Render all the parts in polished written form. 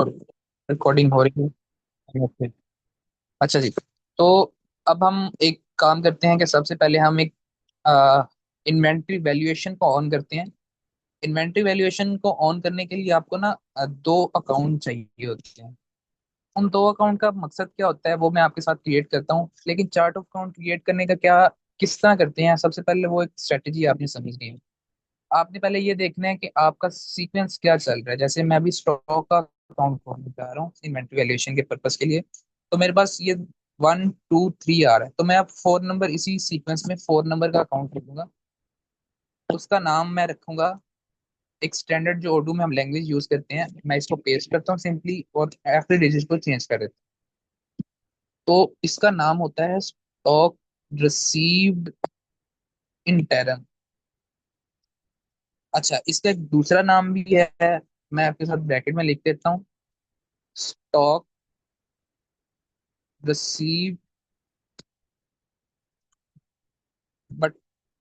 Recording हो रही है। ओके। अच्छा जी। तो अब हम एक काम करते हैं कि सबसे पहले हम एक इन्वेंट्री वैल्यूएशन को ऑन करते हैं। इन्वेंट्री वैल्यूएशन को ऑन करने के लिए आपको ना दो अकाउंट चाहिए होते हैं। उन दो अकाउंट का मकसद क्या होता है वो मैं आपके साथ क्रिएट करता हूँ, लेकिन चार्ट ऑफ अकाउंट क्रिएट करने का क्या, किस तरह करते हैं, सबसे पहले वो एक स्ट्रेटेजी आपने समझनी है। आपने पहले ये देखना है कि आपका सीक्वेंस क्या चल रहा है। जैसे मैं अभी स्टॉक का अकाउंट खोलना चाह रहा हूँ इन्वेंट्री वैल्यूएशन के पर्पस के लिए। तो मेरे पास ये 1 2 3 आ रहा है, तो मैं अब 4 नंबर इसी सीक्वेंस में 4 नंबर का अकाउंट लिखूंगा। उसका नाम मैं रखूंगा एक स्टैंडर्ड जो उर्दू में हम लैंग्वेज यूज करते हैं, मैं इसको पेस्ट करता हूँ सिंपली और आखिरी डिजिट को चेंज कर देता हूँ। तो इसका नाम होता है स्टॉक रिसीव्ड इन टेरम। अच्छा, इसका एक दूसरा नाम भी है, मैं आपके साथ ब्रैकेट में लिख देता हूँ। Stock receive but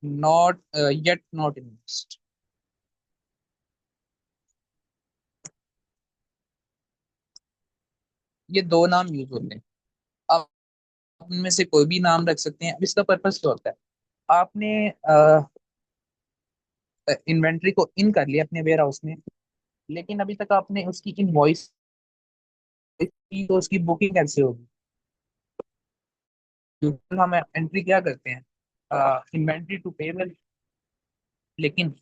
not yet not invest. ये दो नाम यूज होते हैं। आप उनमें से कोई भी नाम रख सकते हैं। अब इसका पर्पस क्या होता है? आपने इन्वेंट्री को इन कर लिया अपने वेयर हाउस में, लेकिन अभी तक आपने उसकी इनवॉइस की, तो उसकी बुकिंग कैसे होगी? क्योंकि हम एंट्री क्या करते हैं, इन्वेंट्री टू पेबल, लेकिन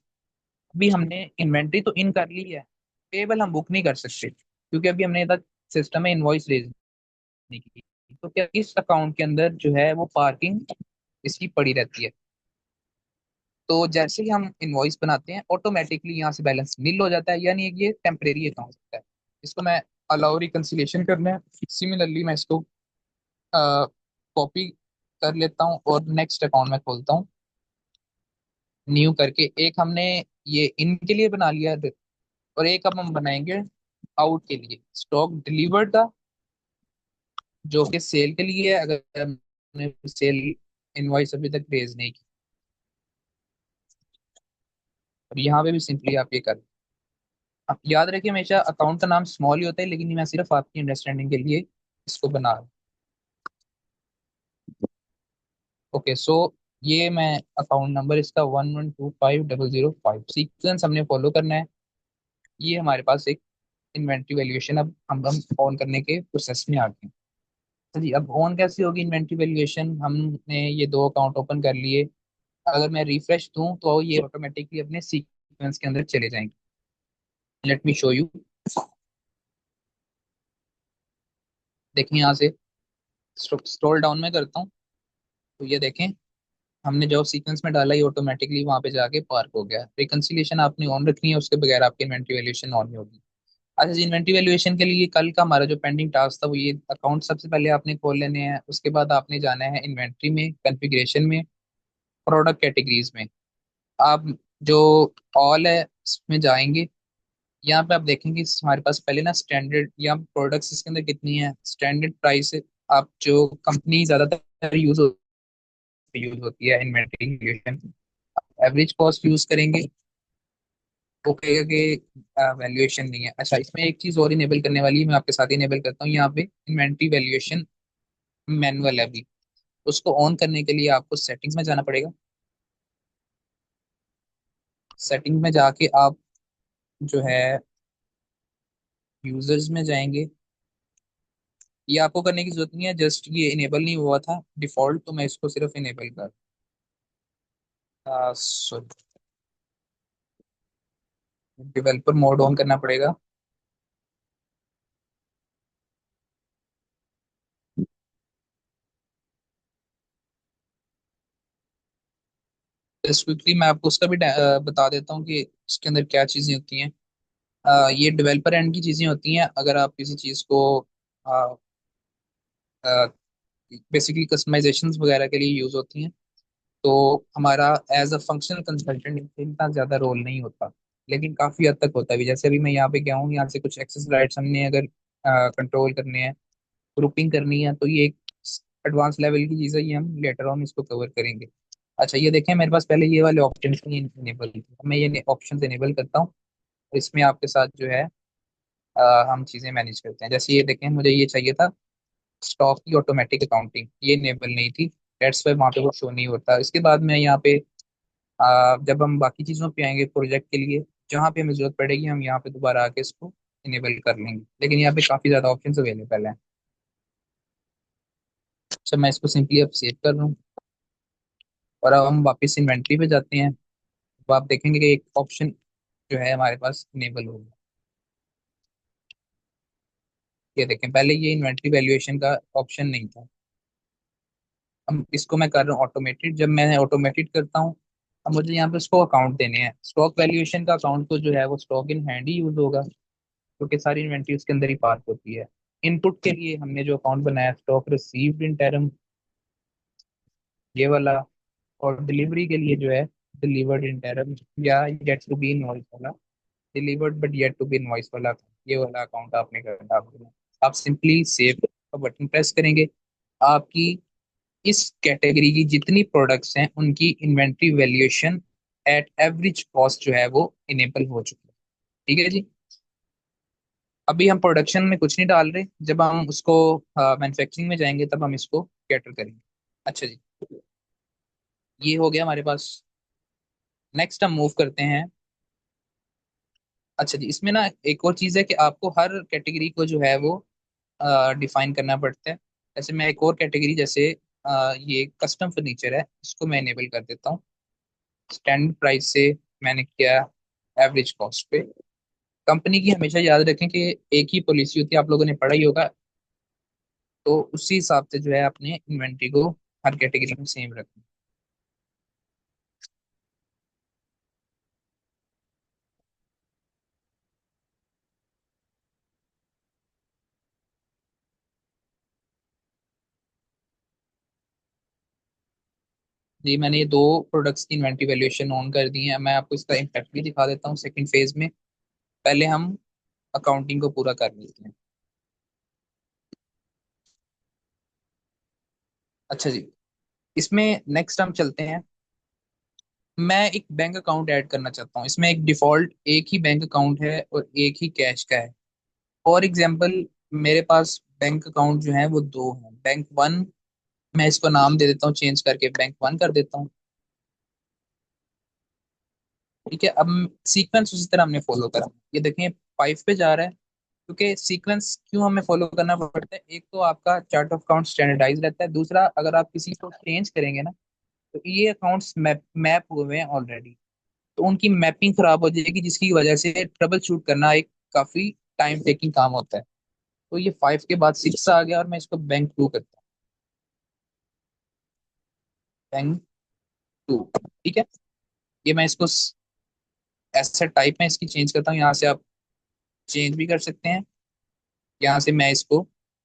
अभी हमने इन्वेंट्री तो इन कर ली है, पेबल हम बुक नहीं कर सकते क्योंकि अभी हमने तक सिस्टम में इनवॉइस रेज नहीं की। तो क्या इस अकाउंट के अंदर जो है वो पार्किंग इसकी पड़ी रहती है। तो जैसे ही हम इनवॉइस बनाते हैं ऑटोमेटिकली यहाँ से बैलेंस नील हो जाता है, यानी ये टेम्परेरी अकाउंट होता है। इसको मैं अलाउ रिकंसिलिएशन करना है, सिमिलरली मैं इसको कॉपी कर लेता हूँ और नेक्स्ट अकाउंट में खोलता हूँ। न्यू करके एक हमने ये इन के लिए बना लिया और एक अब हम बनाएंगे आउट के लिए, स्टॉक डिलीवर्ड का, जो कि सेल के लिए है, अगर हमने सेल इनवॉइस अभी तक भेज नहीं की। अब यहाँ पे भी सिंपली आप ये कर, आप याद रखिए हमेशा अकाउंट का नाम स्मॉल ही होता है, लेकिन मैं सिर्फ आपकी अंडरस्टैंडिंग के लिए इसको बना रहा हूँ। ओके सो ये मैं अकाउंट नंबर इसका 1125005 सीक्वेंस हमने फॉलो करना है। ये हमारे पास एक इन्वेंट्री वैल्यूएशन अब हम ऑन करने के प्रोसेस में आ गए हैं। तो जी अब ऑन कैसे होगी इन्वेंट्री वैल्यूएशन? हमने ये दो अकाउंट ओपन कर लिए। अगर मैं रिफ्रेश दूं तो ये ऑटोमेटिकली अपने सीक्वेंस के अंदर चले जाएंगे। Let me show you. देखिए यहाँ से स्क्रॉल डाउन में करता हूँ, तो ये देखें हमने जो सीक्वेंस में डाला ये ऑटोमेटिकली वहां पे जाके पार्क हो गया। रिकंसिलिएशन आपने ऑन रखनी है, उसके बगैर आपकी इन्वेंट्री वैल्यूएशन ऑन नहीं होगी। अच्छा जी, इन्वेंट्री वैल्यूएशन के लिए कल का हमारा जो पेंडिंग टास्क था वो ये अकाउंट सबसे पहले आपने खोल लेने हैं। उसके बाद आपने जाना है इन्वेंट्री में, कॉन्फ़िगरेशन में, प्रोडक्ट कैटेगरीज में। आप जो ऑल है इसमें जाएंगे। यहाँ पे आप देखेंगे हमारे पास पहले ना स्टैंडर्ड या प्रोडक्ट्स इसके अंदर कितनी है, स्टैंडर्ड प्राइस। आप जो कंपनी ज्यादातर यूज होती है inventory valuation, average cost use करेंगे वो कहेगा कि वैल्यूएशन नहीं है। अच्छा, इसमें एक चीज और इनेबल करने वाली है, मैं आपके साथ इनेबल करता हूँ। यहाँ पे इन्वेंट्री वैल्यूएशन मैनुअल है अभी, उसको ऑन करने के लिए आपको सेटिंग्स में जाना पड़ेगा। सेटिंग्स में जाके आप जो है यूजर्स में जाएंगे। ये आपको करने की जरूरत नहीं है, जस्ट ये इनेबल नहीं हुआ था डिफॉल्ट, तो मैं इसको सिर्फ इनेबल कर डेवलपर मोड ऑन करना पड़ेगा। जस्ट क्विकली मैं आपको उसका भी बता देता हूँ कि इसके अंदर क्या चीजें होती हैं। ये डेवलपर एंड की चीजें होती हैं। अगर आप किसी चीज को बेसिकली कस्टमाइजेशंस वगैरह के लिए यूज होती हैं, तो हमारा एज अ फंक्शनल कंसल्टेंट इतना ज्यादा रोल नहीं होता, लेकिन काफी हद तक होता है भी। जैसे अभी मैं यहाँ पे गया हूँ, यहाँ से कुछ एक्सेस राइट्स हमने अगर कंट्रोल करने हैं, ग्रुपिंग करनी है, तो ये एक एडवांस लेवल की चीज़ है, ये हम लेटर ऑन इसको कवर करेंगे। अच्छा, ये देखें मेरे पास पहले ये वाले ऑप्शन नहीं इनेबल थे, मैं ये ऑप्शन इनेबल करता हूँ। इसमें आपके साथ जो है हम चीजें मैनेज करते हैं। जैसे ये देखें, मुझे ये चाहिए था स्टॉक की ऑटोमेटिक अकाउंटिंग, ये इनेबल नहीं थी, डेट्स पे वहाँ पे वो शो नहीं होता। इसके बाद में यहाँ पे जब हम बाकी चीज़ों पे आएंगे प्रोजेक्ट के लिए, जहाँ पे हमें जरूरत पड़ेगी हम यहाँ पे दोबारा आके इसको इनेबल कर लेंगे, लेकिन यहाँ पे काफ़ी ज़्यादा ऑप्शन अवेलेबल हैं। अच्छा, मैं इसको सिंपली अब सेव कर रहा हूँ और अब हम वापस इन्वेंट्री पे जाते हैं। तो आप देखेंगे कि एक ऑप्शन जो है हमारे पास इनेबल होगा। ये देखें, पहले ये इन्वेंट्री वैल्यूएशन का ऑप्शन नहीं था। हम इसको मैं कर रहा हूँ ऑटोमेटेड। जब मैं ऑटोमेटेड करता हूँ, अब मुझे यहाँ पे उसको अकाउंट देने हैं। स्टॉक वैल्यूएशन का अकाउंट तो जो है वो stock in hand he use होगा, क्योंकि सारी इन्वेंट्री उसके अंदर ही पार्क होती है। इनपुट के लिए हमने जो अकाउंट बनाया, स्टॉक रिसीव्ड इन टर्म, ये वाला। और डिलीवरी के लिए जो है डिलीवर्ड इन टर्म, या येट टू बी इनवॉइस वाला, delivered but yet to be invoice वाला, ये वाला अकाउंट आपने करना होगा। आप सिंपली सेव का बटन प्रेस करेंगे, आपकी इस कैटेगरी की जितनी प्रोडक्ट्स हैं उनकी inventory valuation at average cost जो है वो इनेबल हो चुकी है। ठीक है जी। अभी हम प्रोडक्शन में कुछ नहीं डाल रहे, जब हम उसको मैन्युफैक्चरिंग में जाएंगे तब हम इसको कैटर करेंगे। अच्छा जी, ये हो गया हमारे पास। नेक्स्ट हम मूव करते हैं। अच्छा जी, इसमें ना एक और चीज़ है कि आपको हर कैटेगरी को जो है वो डिफाइन करना पड़ता है। जैसे मैं एक और कैटेगरी, जैसे ये कस्टम फर्नीचर है, इसको मैं इनेबल कर देता हूँ। स्टैंडर्ड प्राइस से मैंने किया एवरेज कॉस्ट पे। कंपनी की हमेशा याद रखें कि एक ही पॉलिसी होती है, आप लोगों ने पढ़ा ही होगा। तो उसी हिसाब से जो है अपने इन्वेंट्री को हर कैटेगरी में सेम रखें। जी, मैंने ये दो प्रोडक्ट्स की इन्वेंट्री वैल्यूएशन ऑन कर दी है। मैं आपको इसका इम्पैक्ट भी दिखा देता हूँ सेकंड फेज में। पहले हम अकाउंटिंग को पूरा कर लेते हैं। अच्छा जी, इसमें नेक्स्ट हम चलते हैं। मैं एक बैंक अकाउंट ऐड करना चाहता हूँ। इसमें एक डिफॉल्ट एक ही बैंक अकाउंट है और एक ही कैश का है। फॉर एग्जाम्पल, मेरे पास बैंक अकाउंट जो है वो दो हैं। बैंक वन, मैं इसको नाम दे देता हूँ चेंज करके, बैंक वन कर देता हूँ। ठीक है, अब सीक्वेंस उसी तरह हमने फॉलो करा। ये देखें, फाइव पे जा रहा है। क्योंकि सीक्वेंस क्यों हमें फॉलो करना पड़ता है, एक तो आपका चार्ट ऑफ अकाउंट स्टैंडर्डाइज रहता है, दूसरा अगर आप किसी को चेंज करेंगे ना, तो ये अकाउंट्स मैप मैप हुए हैं ऑलरेडी, तो उनकी मैपिंग खराब हो जाएगी, जिसकी वजह से ट्रबल शूट करना एक काफी टाइम टेकिंग काम होता है। तो ये फाइव के बाद सिक्स आ गया और मैं इसको बैंक टू करता हूँ। बैंक टू, ठीक है। ये मैं इसको एसेट टाइप में इसकी चेंज करता हूँ, यहाँ से आप चेंज भी कर सकते हैं। यहाँ से मैं इसको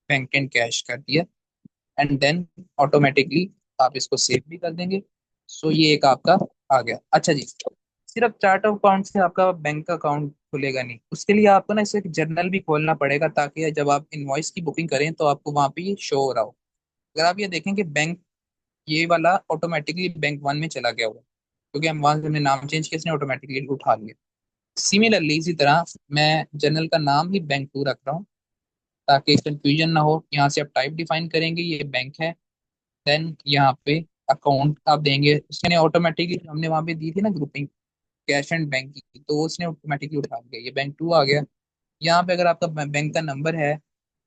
बैंक एंड कैश कर दिया, एंड देन ऑटोमेटिकली आप इसको सेव भी कर देंगे। सो ये एक आपका आ गया। अच्छा जी, सिर्फ चार्ट ऑफ अकाउंट से आपका बैंक अकाउंट खुलेगा नहीं, उसके लिए आपको ना इसे एक जर्नल भी खोलना पड़ेगा, ताकि जब आप इनवॉइस की बुकिंग करें तो आपको वहां पे ये शो हो रहा हो। अगर आप ये देखें कि बैंक, ये वाला ऑटोमेटिकली बैंक वन में चला गया हुआ, क्योंकि हम वहां से हमने नाम चेंज किया, इसने ऑटोमेटिकली उठा लिया। सिमिलरली इसी तरह मैं जर्नल का नाम ही बैंक टू रख रहा हूँ, ताकि कंफ्यूजन ना हो। यहाँ से आप टाइप डिफाइन करेंगे, ये बैंक है। देन यहाँ पे अकाउंट आप देंगे, उसने ऑटोमेटिकली, हमने वहां पे दी थी ना ग्रुपिंग कैश एंड बैंक की, तो उसने ऑटोमेटिकली उठा लिया, ये बैंक टू आ गया। यहाँ पे अगर आपका बैंक का नंबर है,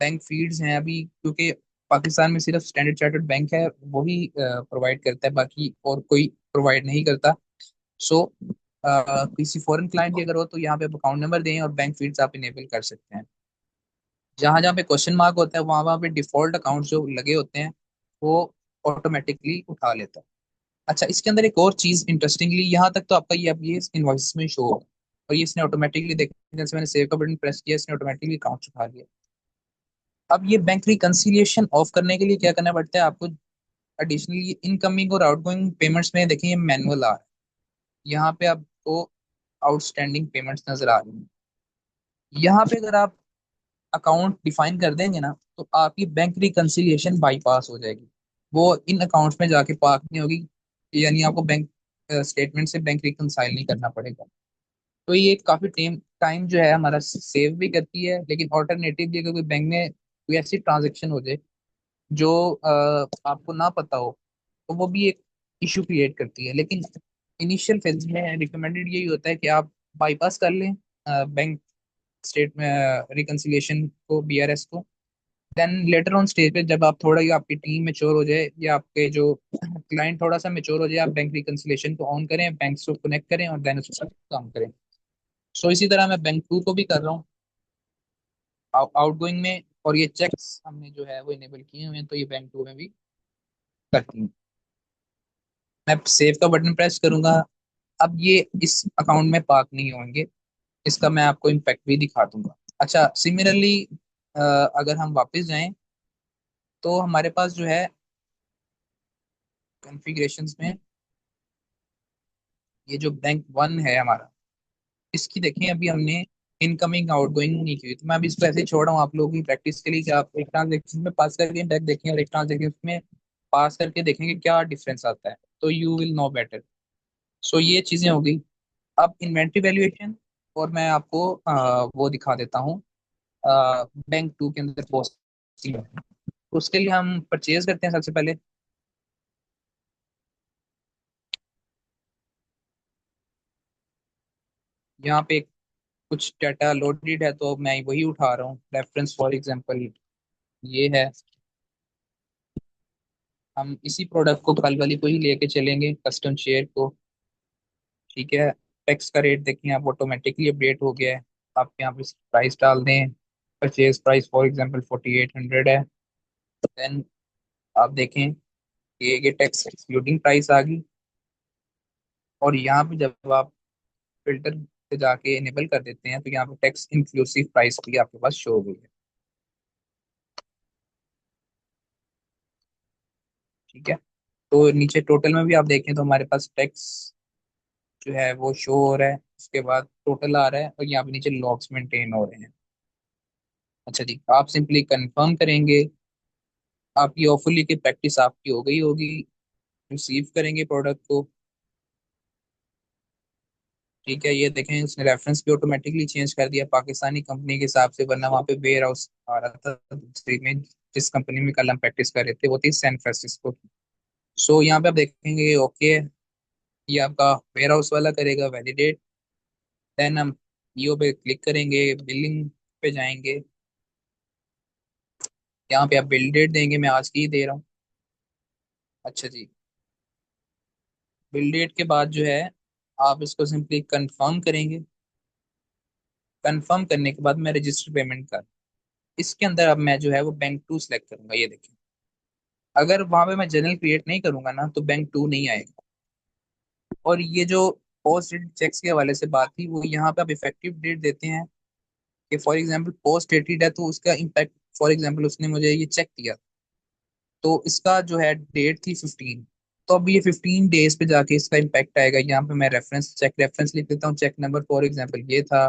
बैंक फीड्स हैं अभी, क्योंकि पाकिस्तान में सिर्फ स्टैंडर्ड चार्टर्ड बैंक है, वही प्रोवाइड करता है, बाकी और कोई प्रोवाइड नहीं करता। सो किसी फॉरेन क्लाइंट की अगर हो तो यहाँ पे आप अकाउंट नंबर दें और बैंक फीड्स आप इनेबल कर सकते हैं। जहां जहाँ पे क्वेश्चन मार्क होता है, वहां वहां पे डिफॉल्ट अकाउंट जो लगे होते हैं वो ऑटोमेटिकली उठा लेता है। अच्छा, इसके अंदर एक और चीज इंटरेस्टिंगली, यहाँ तक तो आपका ये अब ये इनवॉइस में शो होगा, और ये इसने ऑटोमेटिकली देखा, जैसे मैंने सेव का बटन प्रेस किया, इसने ऑटोमेटिकली अकाउंट उठा लिया। अब ये बैंक रिकंसिलिएशन ऑफ करने के लिए क्या करना पड़ता है आपको, एडिशनली इनकमिंग और आउटगोइंग पेमेंट्स में देखिए ये मैनुअल आ रहा है। यहाँ पे आपको आउटस्टैंडिंग पेमेंट्स नजर आ रही हैं। यहाँ पे अगर आप अकाउंट डिफाइन कर देंगे ना, तो आपकी बैंक रिकंसिलिएशन बाईपास हो जाएगी, वो इन अकाउंट्स में जाके पार्क नहीं होगी। यानी आपको बैंक स्टेटमेंट से बैंक रिकंसाइल नहीं करना पड़ेगा। तो ये काफी टाइम टाइम जो है हमारा सेव भी करती है, लेकिन ऑल्टरनेटिवली अगर कोई बैंक में कोई ऐसी ट्रांजेक्शन हो जाए जो आपको ना पता हो, तो वो भी एक इशू क्रिएट करती है। लेकिन इनिशियल फेज में रिकमेंडेड यही होता है कि आप बाईपास कर लें बैंक स्टेट में रिकंसिलिएशन को, बीआरएस को। देन लेटर ऑन स्टेज पे जब आप थोड़ा ही आपकी टीम मेच्योर हो जाए या आपके जो क्लाइंट थोड़ा सा मेच्योर हो जाए, आप बैंक रिकंसिलिएशन को ऑन करें, बैंक को कनेक्ट करें और देन उसके साथ काम करें। सो इसी तरह मैं बैंक टू को भी कर रहा हूँ आउटगोइंग में, और ये चेक्स हमने जो है वो इनेबल किए हुए हैं, तो ये बैंक टू में भी करती हूँ। मैं सेव का बटन प्रेस करूंगा, अब ये इस अकाउंट में पार्क नहीं होंगे। इसका मैं आपको इम्पैक्ट भी दिखा दूंगा। अच्छा, सिमिलरली अगर हम वापस जाएं तो हमारे पास जो है कॉन्फ़िगरेशंस में ये जो बैंक वन है हमारा, इसकी देखें अभी हमने इनकमिंग आउटगोइंग नहीं की हुई, तो मैं अभी इसको ऐसे ही छोड़ रहा हूँ आप लोगों की प्रैक्टिस के लिए कि आप एक ट्रांजेक्शन में पास करके इम्पैक्ट देखें और एक ट्रांजेक्शन में पास करके देखेंगे क्या डिफरेंस आता है, तो यू विल नो बेटर। सो ये चीजें हो गई। अब इन्वेंट्री वैल्यूएशन, और मैं आपको वो दिखा देता हूँ बैंक टू के अंदर पोस्ट। उसके लिए हम परचेज करते हैं सबसे पहले। यहाँ पे कुछ डाटा लोडेड है तो मैं वही उठा रहा हूँ, रेफरेंस फॉर एग्जांपल ये है। हम इसी प्रोडक्ट को कल वाली को ही लेके चलेंगे, कस्टम शेयर को। ठीक है, टैक्स का रेट देखें आप, ऑटोमेटिकली अपडेट हो गया है। आप यहाँ पे प्राइस डाल दें, परचेज प्राइस फॉर एग्जांपल 4800 है। देन आप देखें कि ये टैक्स एक्सक्लूडिंग प्राइस आ गई, और यहाँ पे जब आप फिल्टर से जाके इनेबल कर देते हैं तो यहाँ पे टैक्स इंक्लूसिव प्राइस भी आपके पास शो हो गई है। ठीक है, तो नीचे टोटल में भी आप देखें तो हमारे पास टैक्स जो है वो शो हो रहा है, उसके बाद टोटल आ रहा है, और यहाँ पे नीचे लॉग्स मेंटेन हो रहे हैं। अच्छा जी, आप सिंपली कंफर्म करेंगे, आपकी ऑफरली की प्रैक्टिस आपकी हो गई होगी। रिसीव करेंगे प्रोडक्ट को। ठीक है, ये देखें उसने रेफरेंस भी ऑटोमेटिकली चेंज कर दिया पाकिस्तानी कंपनी के हिसाब से, वरना वहाँ पे वेयर हाउस आ रहा था दूसरी में। जिस कंपनी में कल हम प्रैक्टिस कर रहे थे वो थी सैन फ्रांसिस्को। सो यहाँ पे आप देखेंगे ओके है, ये आपका वेयर हाउस वाला करेगा वैलिडेट। देन हम ईओ पे क्लिक करेंगे, बिलिंग पे जाएंगे, यहाँ पे आप बिल डेट देंगे, मैं आज की ही दे रहा हूँ। अच्छा जी, बिल डेट के बाद जो है आप इसको सिंपली कंफर्म करेंगे। कंफर्म करने के बाद मैं रजिस्टर पेमेंट कर, इसके अंदर अब मैं जो है वो बैंक टू सेलेक्ट करूंगा। ये देखिए, अगर वहां पे मैं जनरल क्रिएट नहीं करूंगा ना तो बैंक टू नहीं आएगा। और ये जो पोस्ट डेटेड चेक्स के हवाले से बात थी, वो यहाँ पे आप इफेक्टिव डेट देते हैं कि फॉर एग्जांपल पोस्ट डेटेड है तो उसका इम्पैक्ट, फॉर एग्जांपल उसने मुझे ये चेक दिया तो इसका जो है डेट थी 15, तो अब ये 15 डेज पे जाके इसका इम्पैक्ट आएगा। यहाँ पे मैं रेफरेंस चेक रेफरेंस लिख देता हूँ, चेक नंबर फॉर एग्जांपल ये था,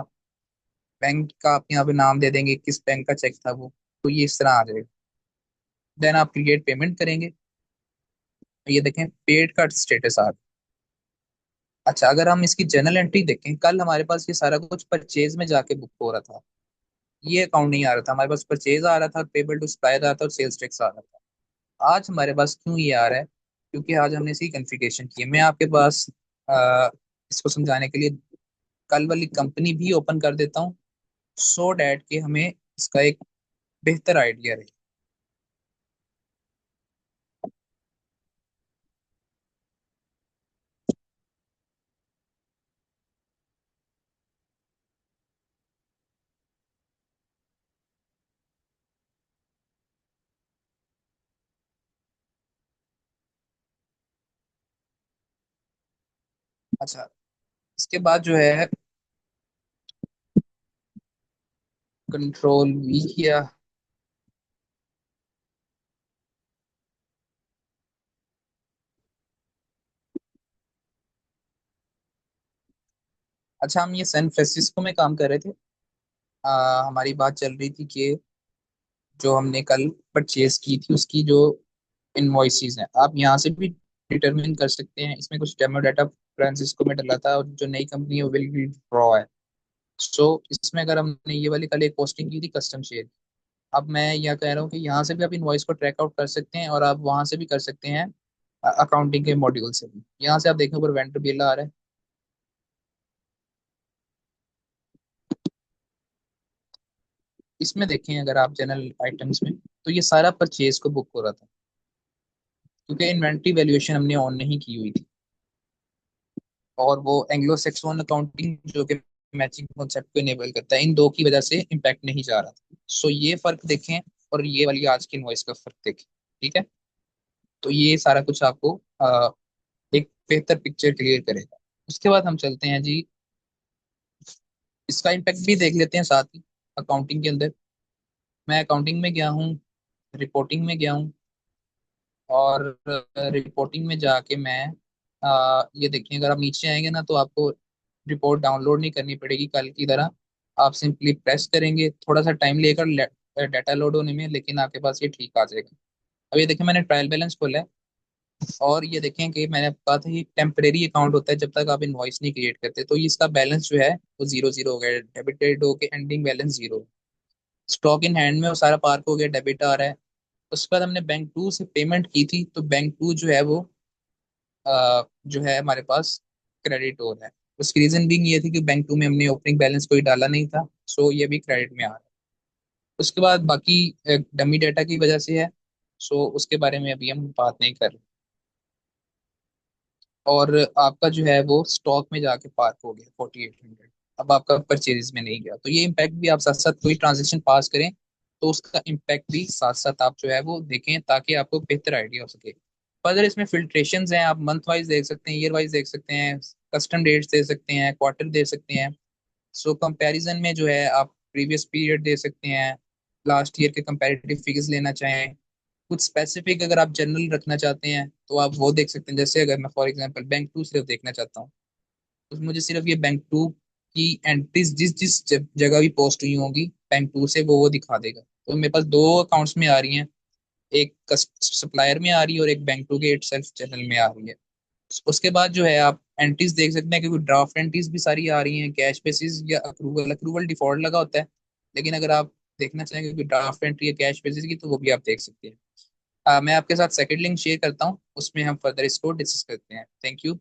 बैंक का आप यहाँ पे नाम दे देंगे किस बैंक का चेक था वो, तो ये इस तरह आ जाएगा। देन आप क्रिएट पेमेंट करेंगे, ये देखें पेड का स्टेटस आ गया। अच्छा, अगर हम इसकी जर्नल एंट्री देखें, कल हमारे पास ये सारा कुछ परचेज में जाके बुक हो रहा था, ये अकाउंट नहीं आ रहा था हमारे पास, परचेज आ रहा था, पेबल टू सप्लायर आ रहा था और सेल्स टैक्स आ रहा था। आज हमारे पास क्यों ये आ रहा है? क्योंकि आज हमने इसकी कॉन्फ़िगरेशन की है। मैं आपके पास इसको समझाने के लिए कल वाली कंपनी भी ओपन कर देता हूँ, सो डैट कि हमें इसका एक बेहतर आइडिया रहे। अच्छा, इसके बाद जो है कंट्रोल वी किया। अच्छा, हम ये सैन फ्रांसिस्को में काम कर रहे थे। हमारी बात चल रही थी कि जो हमने कल परचेज की थी उसकी जो इनवॉइसेस हैं, आप यहाँ से भी डिटरमिन कर सकते हैं। इसमें कुछ डेमो डाटा फ्रांसिस्को में डला था और जो नई कंपनी है वो विल विड्रॉ है। सो इसमें अगर हमने ये वाली कल एक पोस्टिंग की थी कस्टम शेयर, अब मैं यह कह रहा हूँ कि यहाँ से भी आप इनवॉइस को ट्रैक आउट कर सकते हैं और आप वहां से भी कर सकते हैं अकाउंटिंग के मॉड्यूल से भी। यहाँ से आप देखें ऊपर वेंडर बिल आ रहा है। इसमें देखें अगर आप जनरल आइटम्स में, तो ये सारा परचेज को बुक हो रहा था, क्योंकि इन्वेंट्री वैल्यूएशन हमने ऑन नहीं की हुई थी। और वो एंग्लो सैक्सोन अकाउंटिंग जो कि मैचिंग कॉन्सेप्ट को इनेबल करता है, इन दो की वजह से इम्पैक्ट नहीं जा रहा था। सो ये फर्क देखें और ये वाली आज की इनवॉइस का फर्क देखें। ठीक है, तो ये सारा कुछ आपको एक बेहतर पिक्चर क्लियर करेगा। उसके बाद हम चलते हैं जी, इसका इम्पैक्ट भी देख लेते हैं साथ ही अकाउंटिंग के अंदर। मैं अकाउंटिंग में गया हूँ, रिपोर्टिंग में गया हूँ, और रिपोर्टिंग में जाके मैं ये देखिए, अगर आप नीचे आएंगे ना तो आपको रिपोर्ट डाउनलोड नहीं करनी पड़ेगी कल की तरह। आप सिंपली प्रेस करेंगे, थोड़ा सा टाइम लेकर डाटा लोड होने में, लेकिन आपके पास ये ठीक आ जाएगा। अब ये देखिए मैंने ट्रायल बैलेंस खोला है, और ये देखें कि मैंने कहा था कि टेम्परेरी अकाउंट होता है जब तक आप इनवॉइस नहीं क्रिएट करते। तो इसका बैलेंस जो है वो जीरो जीरो हो गया, डेबिटेड होके ending balance zero. Stock in hand में वो सारा पार्क हो गया, डेबिट आ रहा है। उसके बाद हमने बैंक टू से पेमेंट की थी, तो बैंक टू जो है वो जो है हमारे पास क्रेडिट हो रहा है। उसकी रीजन भी ये थी कि बैंक टू में हमने ओपनिंग बैलेंस कोई डाला नहीं था, सो ये भी क्रेडिट में आ रहा है। उसके बाद बाकी डमी डाटा की वजह से है, सो उसके बारे में अभी हम बात नहीं कर रहे। और आपका जो है वो स्टॉक में जाके पार्क हो गया 4800, अब आपका परचेज में नहीं गया। तो ये इम्पैक्ट भी आप साथ साथ कोई ट्रांजेक्शन पास करें तो उसका इम्पैक्ट भी साथ साथ आप जो है वो देखें, ताकि आपको बेहतर आइडिया हो सके। फर्दर इसमें फिल्ट्रेशंस हैं, आप मंथ वाइज देख सकते हैं, ईयर वाइज देख सकते हैं, कस्टम डेट्स दे सकते हैं, क्वार्टर दे सकते हैं। सो कंपैरिजन में जो है आप प्रीवियस पीरियड दे सकते हैं, लास्ट ईयर के कंपैरेटिव फिगर्स लेना चाहें। कुछ स्पेसिफिक अगर आप जनरल रखना चाहते हैं तो आप वो देख सकते हैं। जैसे अगर मैं फॉर एग्जांपल बैंक टू सिर्फ देखना चाहता हूँ, तो मुझे सिर्फ ये बैंक टू की एंट्रीज जिस जिस जगह भी पोस्ट हुई होंगी बैंक टू से वो दिखा देगा। तो मेरे पास दो अकाउंट्स में आ रही हैं, एक सप्लायर में आ रही है और एक बैंक टू के इटसेल्फ चैनल में आ रही है। उसके बाद जो है आप एंट्रीज देख सकते हैं, क्योंकि ड्राफ्ट एंट्रीज भी सारी आ रही हैं, कैश बेसिस या अक्रूवल। अक्रूवल डिफॉल्ट लगा होता है, लेकिन अगर आप देखना चाहेंगे कि ड्राफ्ट एंट्री है कैश बेसिस की, तो वो भी आप देख सकते हैं। मैं आपके साथ सेकंड लिंक शेयर करता हूँ, उसमें हम फर्दर इसको डिस्कस करते हैं। Thank you.